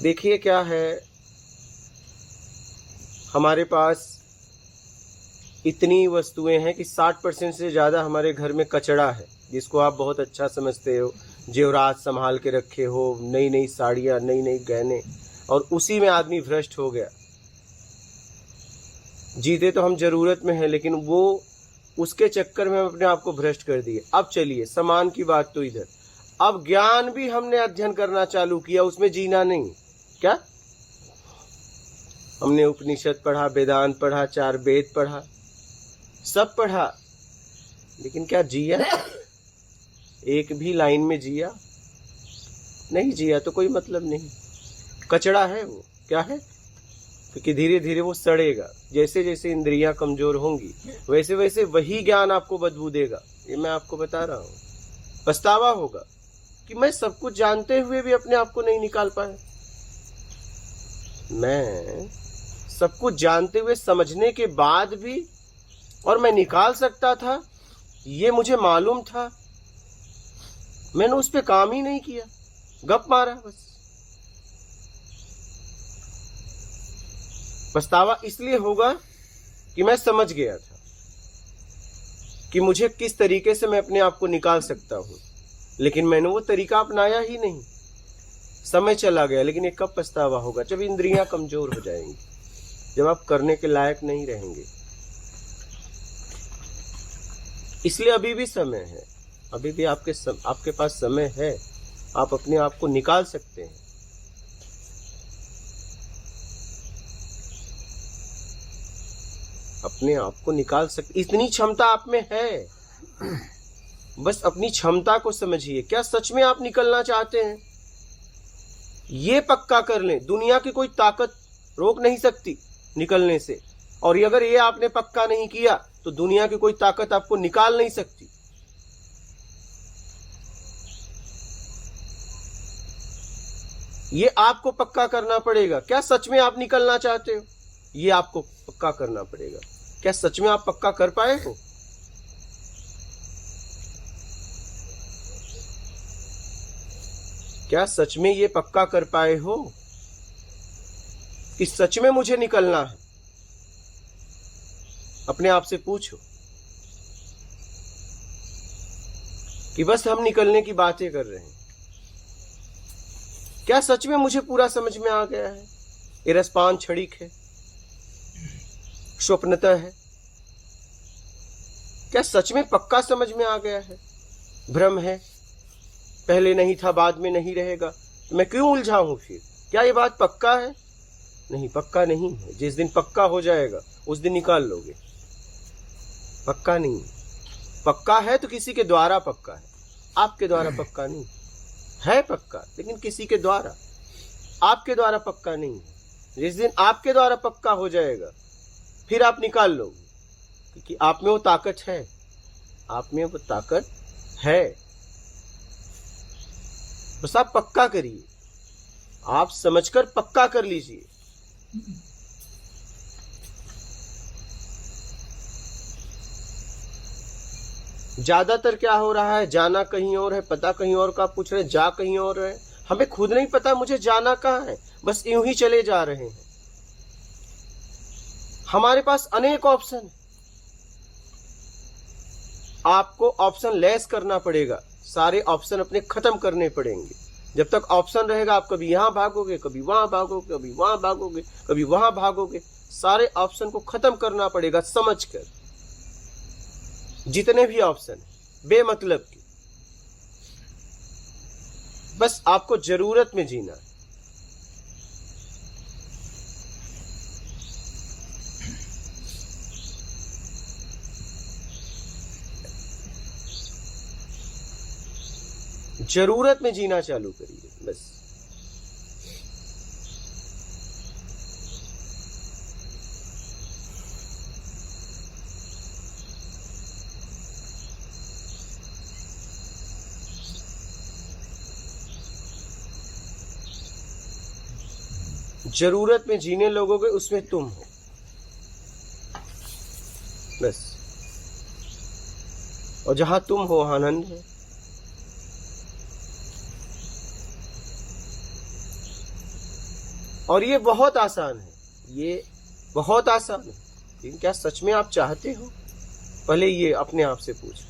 देखिए क्या है, हमारे पास इतनी वस्तुएं हैं कि 60% से ज़्यादा हमारे घर में कचरा है, जिसको आप बहुत अच्छा समझते हो। जेवरात संभाल के रखे हो, नई नई साड़ियाँ, नई नई गहने, और उसी में आदमी भ्रष्ट हो गया। जीते तो हम ज़रूरत में हैं, लेकिन वो उसके चक्कर में हम अपने आप को भ्रष्ट कर दिए। अब चलिए, सामान की बात तो इधर, अब ज्ञान भी हमने अध्ययन करना चालू किया, उसमें जीना नहीं। क्या हमने उपनिषद पढ़ा, वेदांत पढ़ा, 4 वेद पढ़ा, सब पढ़ा, लेकिन क्या जिया? एक भी लाइन में जिया नहीं? जिया तो कोई मतलब नहीं। कचड़ा है वो। क्या है? क्योंकि धीरे धीरे वो सड़ेगा। जैसे जैसे इंद्रियां कमजोर होंगी वैसे वैसे वही ज्ञान आपको बदबू देगा। ये मैं आपको बता रहा हूं। पछतावा होगा कि मैं सब कुछ जानते हुए भी अपने आप को नहीं निकाल पाया। मैं सब कुछ जानते हुए, समझने के बाद भी, और मैं निकाल सकता था, ये मुझे मालूम था, मैंने उस पे काम ही नहीं किया, गप मारा बस। पछतावा इसलिए होगा कि मैं समझ गया था कि मुझे किस तरीके से मैं अपने आप को निकाल सकता हूं, लेकिन मैंने वो तरीका अपनाया ही नहीं। समय चला गया। लेकिन ये कब पछतावा होगा? जब इंद्रियां कमजोर हो जाएंगी, जब आप करने के लायक नहीं रहेंगे। इसलिए अभी भी समय है, अभी भी आपके पास समय है। आप अपने आप को निकाल सकते हैं। अपने आप को निकाल सकते, इतनी क्षमता आप में है। बस अपनी क्षमता को समझिए। क्या सच में आप निकलना चाहते हैं? ये पक्का कर लें, दुनिया की कोई ताकत रोक नहीं सकती निकलने से। और अगर ये आपने पक्का नहीं किया तो दुनिया की कोई ताकत आपको निकाल नहीं सकती। ये आपको पक्का करना पड़ेगा। क्या सच में आप निकलना चाहते हो? ये आपको पक्का करना पड़ेगा। क्या सच में आप पक्का कर पाए हो? क्या सच में ये पक्का कर पाए हो कि सच में मुझे निकलना है? अपने आप से पूछो कि बस हम निकलने की बातें कर रहे हैं। क्या सच में मुझे पूरा समझ में आ गया है? ये रसपान क्षणिक है, स्वप्नतः है। क्या सच में पक्का समझ में आ गया है? भ्रम है, पहले नहीं था बाद में नहीं रहेगा। तो मैं क्यों उलझा हूं फिर? क्या ये बात पक्का है? नहीं, पक्का नहीं है। जिस दिन पक्का हो जाएगा उस दिन निकाल लोगे। पक्का नहीं है। पक्का है तो किसी के द्वारा पक्का है, आपके द्वारा पक्का नहीं है। पक्का लेकिन किसी के द्वारा, आपके द्वारा पक्का नहीं है। जिस दिन आपके द्वारा पक्का हो जाएगा फिर आप निकाल लोगे, क्योंकि आप में वो ताकत है। आप में वो ताकत है। बस आप पक्का करिए, आप समझकर पक्का कर लीजिए। ज्यादातर क्या हो रहा है, जाना कहीं और है, पता कहीं और का पूछ रहे, जा कहीं और है। हमें खुद नहीं पता मुझे जाना कहाँ है, बस यूं ही चले जा रहे हैं। हमारे पास अनेक ऑप्शन है। आपको ऑप्शन लेस करना पड़ेगा, सारे ऑप्शन अपने खत्म करने पड़ेंगे। जब तक ऑप्शन रहेगा आप कभी यहां भागोगे, कभी वहां भागोगे, कभी वहां भागोगे, कभी वहां भागोगे। सारे ऑप्शन को खत्म करना पड़ेगा समझकर। जितने भी ऑप्शन है बेमतलब के, बस आपको जरूरत में जीना है। जरूरत में जीना चालू करिए बस। जरूरत में जीने लोगोगे उसमें तुम हो बस। और जहां तुम हो वहां आनंद है। और ये बहुत आसान है, ये बहुत आसान है। लेकिन क्या सच में आप चाहते हो? पहले ये अपने आप से पूछ।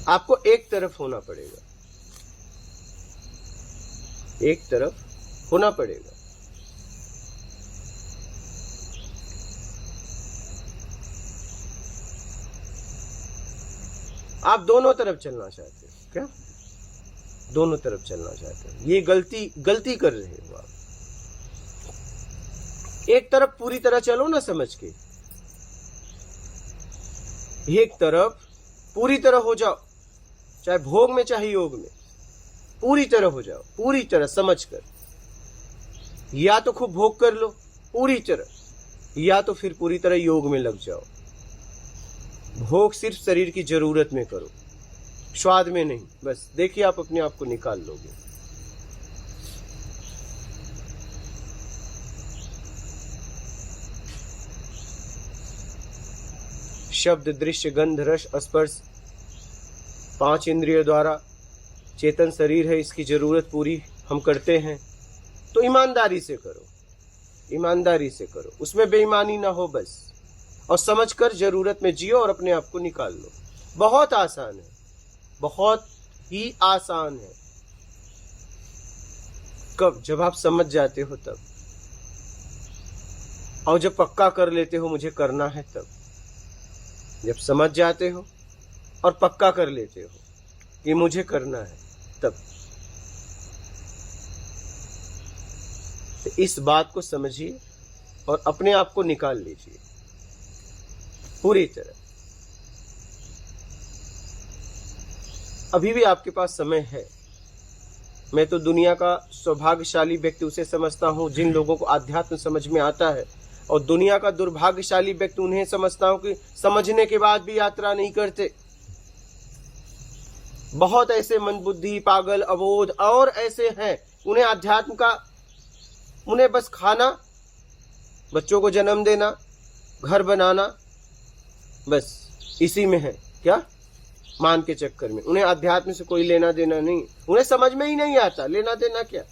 आपको एक तरफ होना पड़ेगा, एक तरफ होना पड़ेगा। आप दोनों तरफ चलना चाहते हो क्या? दोनों तरफ चलना चाहते हो, ये गलती कर रहे हो आप। एक तरफ पूरी तरह चलो ना समझ के, एक तरफ पूरी तरह हो जाओ, चाहे भोग में चाहे योग में, पूरी तरह हो जाओ, पूरी तरह समझ कर। या तो खूब भोग कर लो पूरी तरह, या तो फिर पूरी तरह योग में लग जाओ। भोग सिर्फ शरीर की जरूरत में करो, स्वाद में नहीं। बस देखिए आप अपने आप को निकाल लोगे। शब्द, दृश्य, गंध, रस, स्पर्श, 5 इंद्रियों द्वारा चेतन शरीर है, इसकी जरूरत पूरी हम करते हैं। तो ईमानदारी से करो, ईमानदारी से करो, उसमें बेईमानी ना हो बस। और समझकर जरूरत में जियो और अपने आप को निकाल लो। बहुत आसान है, बहुत ही आसान है। कब? जब आप समझ जाते हो तब, और जब पक्का कर लेते हो मुझे करना है तब। जब समझ जाते हो और पक्का कर लेते हो कि मुझे करना है तब। तो इस बात को समझिए और अपने आप को निकाल लीजिए पूरी तरह। अभी भी आपके पास समय है। मैं तो दुनिया का सौभाग्यशाली व्यक्ति उसे समझता हूं जिन लोगों को अध्यात्म समझ में आता है, और दुनिया का दुर्भाग्यशाली व्यक्ति उन्हें समझता हूं कि समझने के बाद भी यात्रा नहीं करते। बहुत ऐसे मंदबुद्धि, पागल, अबोध और ऐसे हैं, उन्हें अध्यात्म का, उन्हें बस खाना, बच्चों को जन्म देना, घर बनाना, बस इसी में है। क्या? मान के चक्कर में उन्हें अध्यात्म से कोई लेना देना नहीं। उन्हें समझ में ही नहीं आता, लेना देना क्या,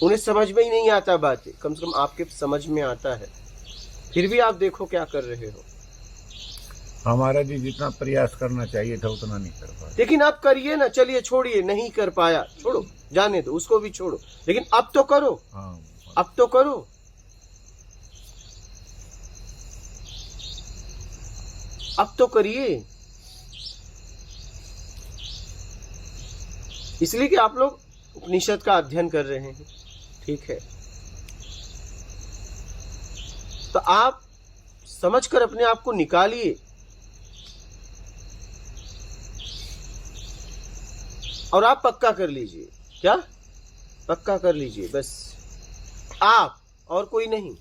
उन्हें समझ में ही नहीं आता बातें। कम से कम आपके समझ में आता है, फिर भी आप देखो क्या कर रहे हो। हमारा जी जितना प्रयास करना चाहिए था उतना नहीं कर पाया। लेकिन आप करिए ना, चलिए छोड़िए, नहीं कर पाया, छोड़ो, जाने दो, उसको भी छोड़ो, लेकिन अब तो करो। हाँ, अब तो करो। अब तो करिए। इसलिए कि आप लोग उपनिषद का अध्ययन कर रहे हैं, ठीक है, तो आप समझकर अपने आप को निकालिए और आप पक्का कर लीजिए। क्या? पक्का कर लीजिए बस, आप और कोई नहीं।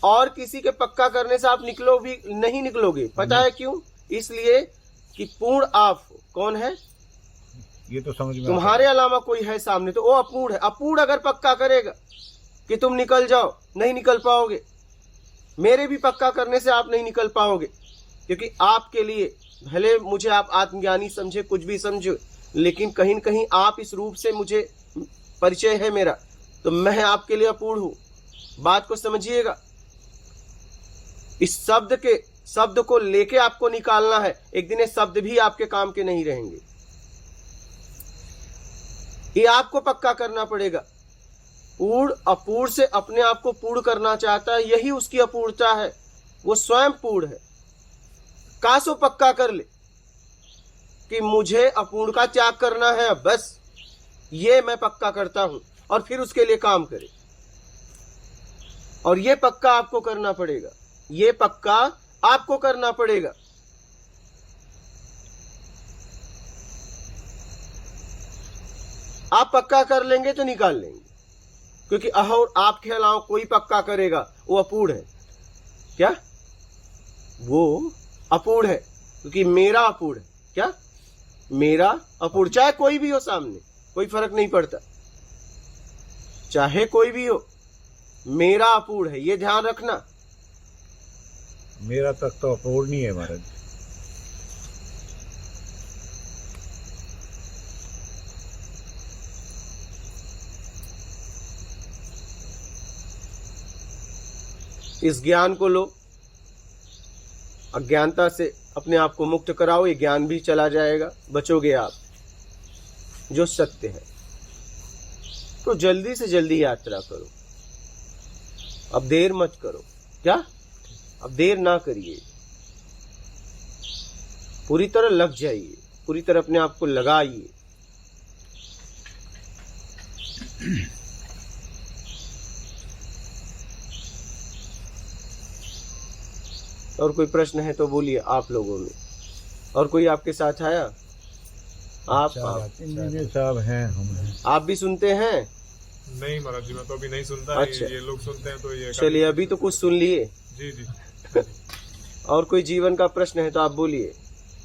और किसी के पक्का करने से आप निकलो भी नहीं निकलोगे। पता है क्यों? इसलिए कि पूर्ण आप हो। कौन है? ये तो समझ में तुम्हारे अलावा कोई है सामने तो वो अपूर्ण है। अपूर्ण अगर पक्का करेगा कि तुम निकल जाओ, नहीं निकल पाओगे। मेरे भी पक्का करने से आप नहीं निकल पाओगे, क्योंकि आपके लिए भले मुझे आप आत्मज्ञानी समझे, कुछ भी समझो, लेकिन कहीं न कहीं आप इस रूप से मुझे परिचय है मेरा, तो मैं आपके लिए अपूर्ण हूं। बात को समझिएगा। इस शब्द को लेके आपको निकालना है। एक दिन ये शब्द भी आपके काम के नहीं रहेंगे। ये आपको पक्का करना पड़ेगा। पूर्ण अपूर्ण से अपने आप को पूर्ण करना चाहता है, यही उसकी अपूर्णता है। वो स्वयं पूर्ण है। कासो पक्का कर ले कि मुझे अपूर्ण का त्याग करना है, बस ये मैं पक्का करता हूं, और फिर उसके लिए काम करे। और ये पक्का आपको करना पड़ेगा, ये पक्का आपको करना पड़ेगा। आप पक्का कर लेंगे तो निकाल लेंगे, क्योंकि और आपके अलावा कोई पक्का करेगा वो अपूर्ण है। क्या? वो अपूर्ण है, क्योंकि मेरा अपूर्ण है। क्या? मेरा अपूर्ण, चाहे कोई भी हो सामने, कोई फर्क नहीं पड़ता, चाहे कोई भी हो, मेरा अपूर्ण है, ये ध्यान रखना। मेरा तक तो अपूर्ण ही है महाराज। इस ज्ञान को लो, अज्ञानता से अपने आप को मुक्त कराओ, ये ज्ञान भी चला जाएगा, बचोगे आप, जो सत्य है। तो जल्दी से जल्दी यात्रा करो, अब देर मत करो। क्या? अब देर ना करिए, पूरी तरह लग जाइए, पूरी तरह अपने आप को लगाइए। और कोई प्रश्न है तो बोलिए आप लोगों में। और कोई आपके साथ आया? आप साहब हैं, हम हैं। आप भी सुनते हैं? नहीं महाराज जी, मैं तो अभी नहीं सुनता। अच्छा। ये लोग सुनते हैं तो ये चलिए, अभी तो कुछ सुन लिए। जी जी। और कोई जीवन का प्रश्न है तो आप बोलिए।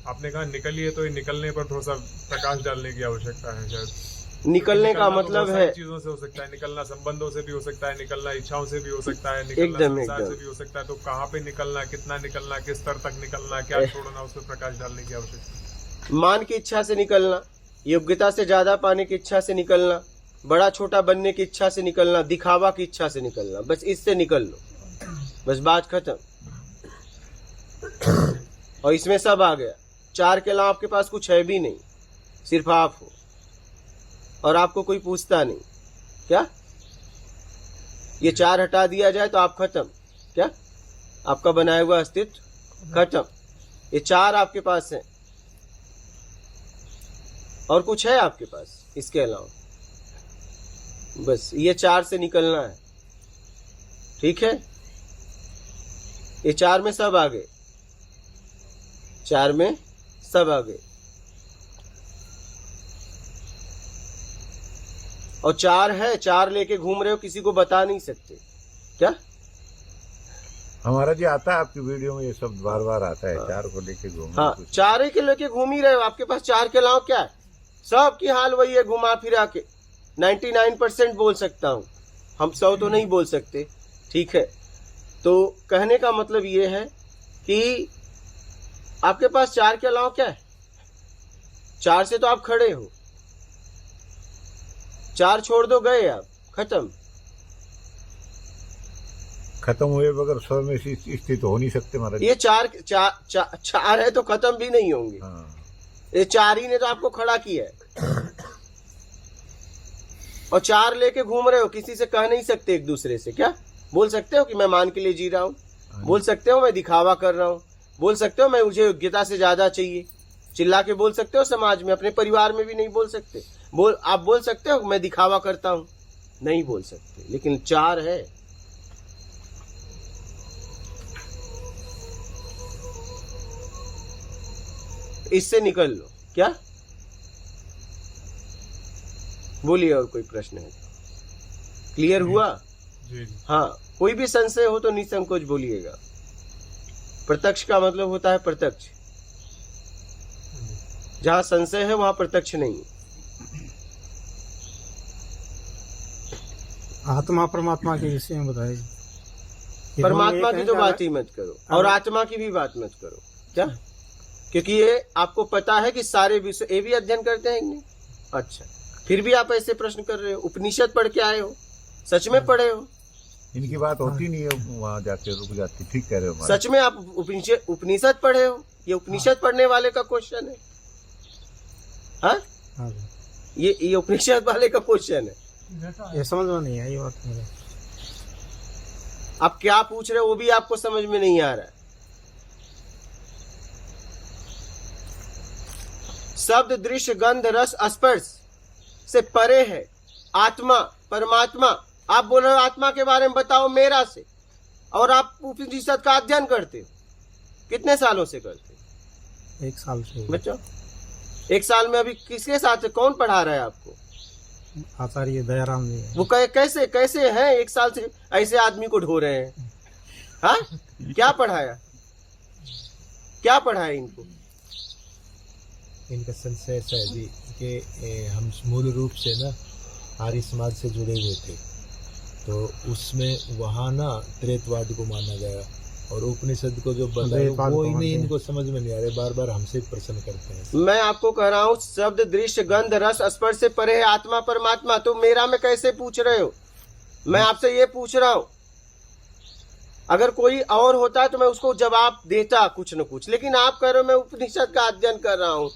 आपने कहा निकलिए, तो ये निकलने पर थोड़ा सा प्रकाश डालने की आवश्यकता है शायद। निकलने का तो मतलब बहुत है, सारी चीजों से हो सकता है निकलना, संबंधों से भी हो सकता है निकलना, इच्छाओं से भी हो सकता है निकलना, एकदम, संसार एकदम। से भी हो सकता है। तो कहाँ पे निकलना, कितना निकलना, किस स्तर तक निकलना, क्या छोड़ना, उस पर प्रकाश डालने की आवश्यकता है। मान की इच्छा से निकलना, योग्यता से ज्यादा पाने की इच्छा से निकलना, बड़ा छोटा बनने की इच्छा से निकलना, दिखावा की इच्छा से निकलना, बस इससे निकल लो, बस बात खत्म। और इसमें सब आ गया। 4 के अलावा आपके पास कुछ है भी नहीं, सिर्फ आप हो, और आपको कोई पूछता नहीं। क्या? ये 4 हटा दिया जाए तो आप खत्म। क्या? आपका बनाया हुआ अस्तित्व खत्म। ये 4 आपके पास है, और कुछ है आपके पास इसके अलावा? बस ये 4 से निकलना है, ठीक है? ये 4 में सब आ गए, 4 में सब आ गए। और 4 है, 4 लेके घूम रहे हो, किसी को बता नहीं सकते। क्या? हमारा जी आता है आपकी वीडियो में, ये शब्द बार बार आता है, 4 को लेके घूम। हाँ, 4 के लेके घूम ही रहे हो, आपके पास 4 के अलावा क्या है? सबकी हाल वही है, घुमा फिरा के 99% बोल सकता हूं, हम 100 तो नहीं बोल सकते, ठीक है? तो कहने का मतलब ये है कि आपके पास 4 के अलावा क्या है? 4 से तो आप खड़े हो, 4 छोड़ दो, गए आप, खत्म हुए बगैर स्वयं में स्थित हो नहीं सकते महाराज। ये 4 है तो खत्म भी नहीं होंगे। हाँ। ये 4 ही ने तो आपको खड़ा किया है, और 4 लेके घूम रहे हो, किसी से कह नहीं सकते एक दूसरे से। क्या बोल सकते हो कि मैं मान के लिए जी रहा हूँ? बोल सकते हो मैं दिखावा कर रहा हूँ? बोल सकते हो मैं, मुझे योग्यता से ज्यादा चाहिए? चिल्ला के बोल सकते हो समाज में? अपने परिवार में भी नहीं बोल सकते। आप बोल सकते हो मैं दिखावा करता हूँ? नहीं बोल सकते। लेकिन 4 है, इससे निकल लो। क्या? बोलिए, और कोई प्रश्न है? क्लियर हुआ? जी जी। हाँ, कोई भी संशय हो तो निसंकोच बोलिएगा। प्रत्यक्ष का मतलब होता है प्रत्यक्ष, जहां संशय है वहां प्रत्यक्ष नहीं है। आत्मा परमात्मा के विषय में बताइए। परमात्मा की तो बात ही मत करो, और आत्मा की भी बात मत करो। क्या? क्योंकि ये आपको पता है कि सारे विषय, ये भी अध्ययन करते हैं कि नहीं? अच्छा, फिर भी आप ऐसे प्रश्न कर रहे हो? उपनिषद पढ़ के आए हो? सच में पढ़े हो? इनकी बात होती नहीं है, वहां जाके रुक जाती। ठीक कह रहे हो महाराज। सच में आप उपनिषद पढ़े हो? ये उपनिषद पढ़ने वाले का क्वेश्चन है। हाँ, हाँ, ये उपनिषद वाले का क्वेश्चन है। ये समझ में नहीं आई बात मेरे। आप क्या पूछ रहे हो वो भी आपको समझ में नहीं आ रहा है। शब्द, दृश्य, गंध, रस, स्पर्श से परे है आत्मा, परमात्मा। आप बोल रहे हो आत्मा के बारे में बताओ मेरा से, और आप उपनिषद का अध्ययन करते हो। कितने सालों से करते हो? 1 साल से। बच्चों, 1 साल में अभी किसके साथ, कौन पढ़ा रहा है आपको? आचार्य दयाराम जी। वो कैसे हैं 1 साल से ऐसे आदमी को ढो रहे हैं? हाँ, क्या पढ़ाया, क्या पढ़ाया इनको? इनका संशय ऐसा है जी कि हम मूल रूप से ना आर्य समाज से जुड़े हुए थे, तो उसमें वहाँ ना त्रेतवाद को माना गया, और उपनिषद को जो बताया वो ही नहीं इनको समझ में नहीं आ रहे, बार बार हमसे प्रश्न करते हैं। मैं आपको कह रहा हूँ शब्द, दृश्य, गंध, रस, स्पर्श से परे है आत्मा, परमात्मा। तो मेरा में कैसे पूछ रहे हो? मैं आपसे ये पूछ रहा हूँ, अगर कोई और होता तो मैं उसको जवाब देता कुछ न कुछ, लेकिन आप कह रहे हो मैं उपनिषद का अध्ययन कर रहा हूं।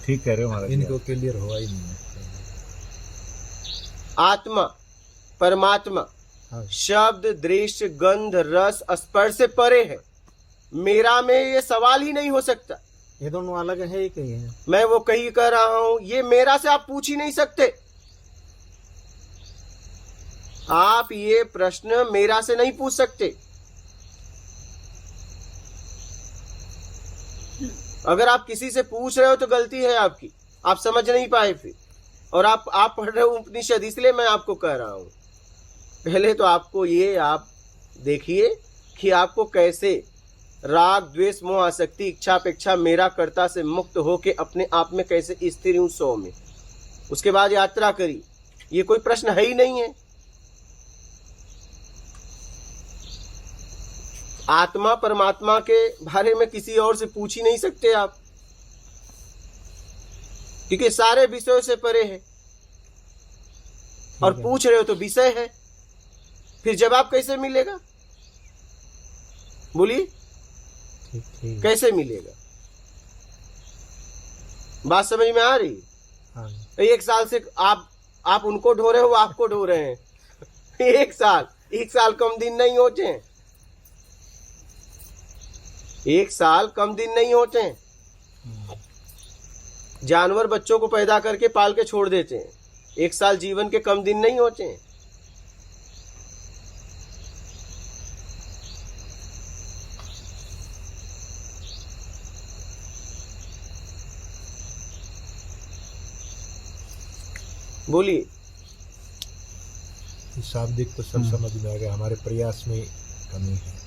ठीक कह रहे हो महाराज जी इनको क्लियर हुआ ही नहीं है। आत्मा परमात्मा हाँ। शब्द दृश्य गंध रस स्पर्श से परे है। मेरा में ये सवाल ही नहीं हो सकता। ये दोनों अलग है, एक ही है। मैं वो कही कर रहा हूं, ये मेरा से आप पूछ ही नहीं सकते। आप ये प्रश्न मेरा से नहीं पूछ सकते। अगर आप किसी से पूछ रहे हो तो गलती है आपकी, आप समझ नहीं पाए फिर। और आप पढ़ रहे हो उपनिषद, इसलिए मैं आपको कह रहा हूं। पहले तो आपको ये आप देखिए कि आपको कैसे राग द्वेष मोह आसक्ति इच्छा अपेक्षा मेरा कर्ता से मुक्त होके अपने आप में कैसे स्थिर हूं सो में, उसके बाद यात्रा करी। ये कोई प्रश्न है ही नहीं है। आत्मा परमात्मा के बारे में किसी और से पूछ ही नहीं सकते आप, क्योंकि सारे विषयों से परे है। और पूछ रहे हो तो विषय है, फिर जवाब कैसे मिलेगा? बोलिए, ठीक ठीक। कैसे मिलेगा? बात समझ में आ रही? हाँ। 1 साल से आप उनको ढो रहे हो, आपको ढो रहे हैं। 1 साल कम दिन नहीं होते हैं। 1 साल कम दिन नहीं होते हैं। जानवर बच्चों को पैदा करके पाल के छोड़ देते हैं। 1 साल जीवन के कम दिन नहीं होते हैं। बोलिए। शाब्दिक तो सब समझ में आ गया, हमारे प्रयास में कमी है।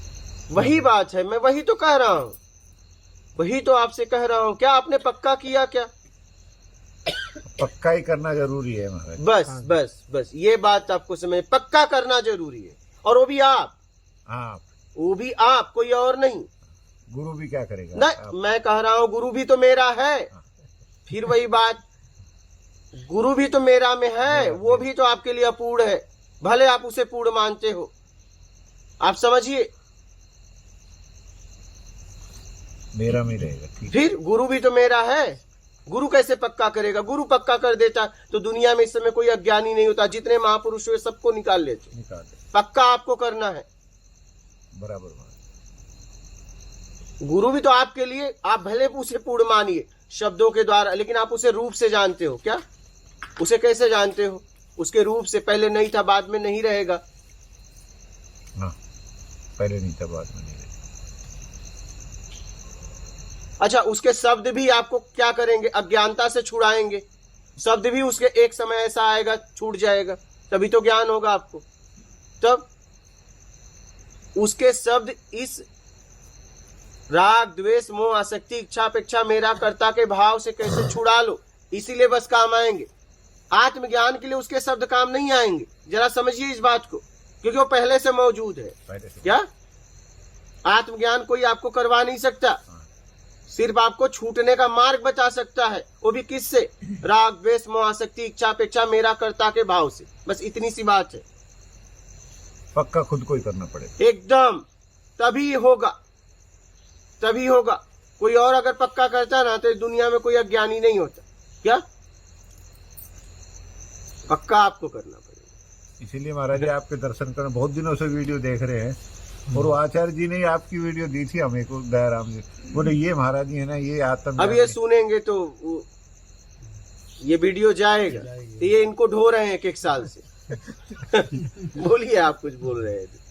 वही बात है, मैं वही तो कह रहा हूं, वही तो आपसे कह रहा हूं। क्या आपने पक्का किया? क्या पक्का ही करना जरूरी है महाराज। बस ये बात आपको समझ, पक्का करना जरूरी है। और वो भी आप, कोई और नहीं। गुरु भी क्या करेगा? नहीं, मैं कह रहा हूं गुरु भी तो मेरा है। फिर वही बात, गुरु भी तो मेरा में है, वो भी तो आपके लिए अपूर्ण है, भले आप उसे पूर्ण मानते हो। आप समझिए, मेरा में रहेगा। ठीक। फिर गुरु भी तो मेरा है। गुरु कैसे पक्का करेगा? गुरु पक्का कर देता तो दुनिया में इस समय कोई अज्ञानी नहीं होता। जितने महापुरुष हुए सबको निकाल लेते। निकाल दे। पक्का आपको करना है। बराबर महाराज। गुरु भी तो आपके लिए, आप भले उसे पूर्ण मानिए शब्दों के द्वारा, लेकिन आप उसे रूप से जानते हो क्या? उसे कैसे जानते हो? उसके रूप से। पहले नहीं था, बाद में नहीं रहेगा। हाँ, पहले नहीं था, बाद में नहीं रहेगा। अच्छा, उसके शब्द भी आपको क्या करेंगे? अज्ञानता से छुड़ाएंगे। शब्द भी उसके एक समय ऐसा आएगा, छूट जाएगा, तभी तो ज्ञान होगा आपको। तब उसके शब्द इस राग द्वेष मोह आसक्ति इच्छा अपेक्षा मेरा कर्ता के भाव से कैसे छुड़ा लो, इसीलिए बस काम आएंगे। आत्मज्ञान के लिए उसके शब्द काम नहीं आएंगे। जरा समझिए इस बात को, क्योंकि वो पहले से मौजूद है। क्या आत्मज्ञान कोई आपको करवा नहीं सकता, सिर्फ आपको छूटने का मार्ग बता सकता है। वो भी किससे? राग द्वेष मोह आसक्ति इच्छा अपेक्षा मेरा कर्ता के भाव से। बस इतनी सी बात है। पक्का खुद को ही करना पड़ेगा एकदम, तभी होगा। कोई और अगर पक्का करता ना तो दुनिया में कोई अज्ञानी नहीं होता। क्या पक्का आपको करना पड़ेगा। इसीलिए महाराज जी आपके दर्शन करने बहुत दिनों से वीडियो देख रहे हैं। और वो आचार्य जी ने आपकी वीडियो दी थी हमें को, दयाराम जी बोले ये महाराज जी है ना, ये आत्म। अब ये सुनेंगे तो ये वीडियो जाएगा, तो ये इनको ढो रहे हैं 1 साल से। बोलिए, आप कुछ बोल रहे थे।